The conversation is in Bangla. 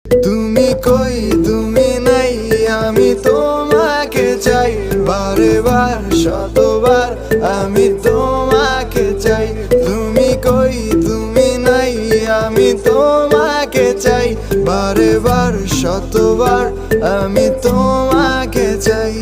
তুমি কই তুমি নাই, আমি তোমাকে চাই, বারে বার শতবার আমি তোমাকে চাই। তুমি কই তুমি নাই, আমি তোমাকে চাই, বারে বার শতবার আমি তোমাকে চাই।